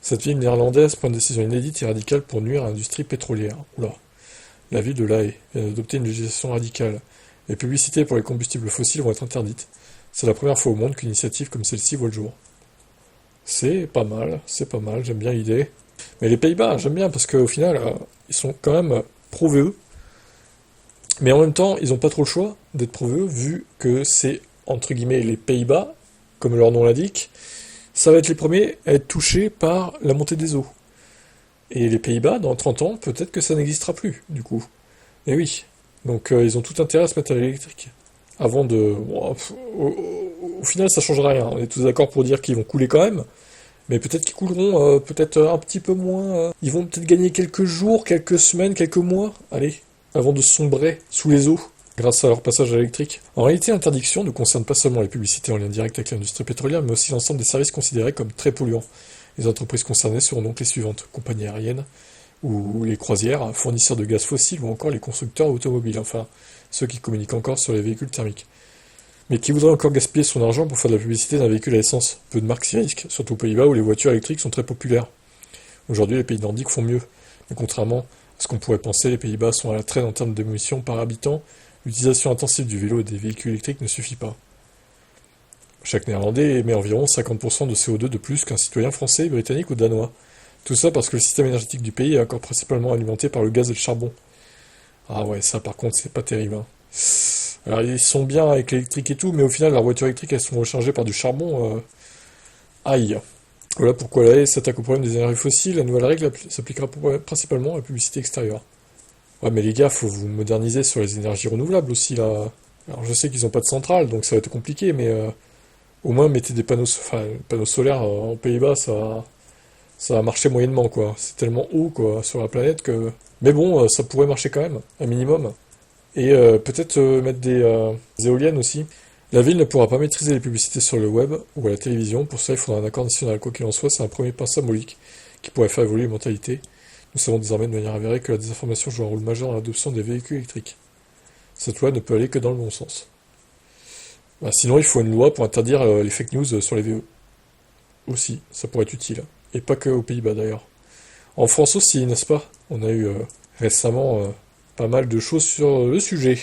Cette ville néerlandaise prend une décision inédite et radicale pour nuire à l'industrie pétrolière. Oula. La ville de La Haye vient d'adopter une législation radicale. Les publicités pour les combustibles fossiles vont être interdites. C'est la première fois au monde qu'une initiative comme celle-ci voit le jour. C'est pas mal, j'aime bien l'idée. Mais les Pays-Bas, j'aime bien parce qu'au final, ils sont quand même pro-VE. Mais en même temps, ils n'ont pas trop le choix d'être pro-VE vu que c'est, entre guillemets, les Pays-Bas, comme leur nom l'indique. Ça va être les premiers à être touchés par la montée des eaux. Et les Pays-Bas, dans 30 ans, peut-être que ça n'existera plus, du coup. Et oui. Donc ils ont tout intérêt à se mettre à l'électrique. Avant de... Bon, au final, ça changera rien. On est tous d'accord pour dire qu'ils vont couler quand même. Mais peut-être qu'ils couleront peut-être un petit peu moins. Ils vont peut-être gagner quelques jours, quelques semaines, quelques mois. Allez, avant de sombrer sous les eaux, grâce à leur passage à l'électrique. En réalité, l'interdiction ne concerne pas seulement les publicités en lien direct avec l'industrie pétrolière, mais aussi l'ensemble des services considérés comme très polluants. Les entreprises concernées seront donc les suivantes: compagnies aériennes, ou les croisières, fournisseurs de gaz fossile, ou encore les constructeurs automobiles, enfin, ceux qui communiquent encore sur les véhicules thermiques. Mais qui voudrait encore gaspiller son argent pour faire de la publicité d'un véhicule à essence? Peu de marques s'y risquent, surtout aux Pays-Bas où les voitures électriques sont très populaires. Aujourd'hui, les pays nordiques font mieux. Mais contrairement à ce qu'on pourrait penser, les Pays-Bas sont à la traîne en termes d'émissions par habitant. L'utilisation intensive du vélo et des véhicules électriques ne suffit pas. Chaque Néerlandais émet environ 50% de CO2 de plus qu'un citoyen français, britannique ou danois. Tout ça parce que le système énergétique du pays est encore principalement alimenté par le gaz et le charbon. Ah ouais, ça par contre, c'est pas terrible, hein. Alors ils sont bien avec l'électrique et tout, mais au final, leurs voitures électriques, elles sont rechargées par du charbon. Aïe. Voilà pourquoi la haie s'attaque au problème des énergies fossiles. La nouvelle règle s'appliquera principalement à la publicité extérieure. Ouais, mais les gars, faut vous moderniser sur les énergies renouvelables aussi, là. Alors je sais qu'ils n'ont pas de centrale, donc ça va être compliqué, mais au moins mettez des panneaux solaires en Pays-Bas, ça va marcher moyennement, quoi. C'est tellement haut, quoi, sur la planète que... Mais bon, ça pourrait marcher quand même, un minimum. Et peut-être mettre des éoliennes aussi. La ville ne pourra pas maîtriser les publicités sur le web ou à la télévision. Pour ça, il faudra un accord national. Quoi qu'il en soit, c'est un premier pas symbolique qui pourrait faire évoluer les mentalités. Nous savons désormais de manière avérée que la désinformation joue un rôle majeur dans l'adoption des véhicules électriques. Cette loi ne peut aller que dans le bon sens. Bah, sinon, il faut une loi pour interdire les fake news sur les VE. Aussi, ça pourrait être utile. Et pas que aux Pays-Bas d'ailleurs. En France aussi, n'est-ce pas? On a eu récemment pas mal de choses sur le sujet.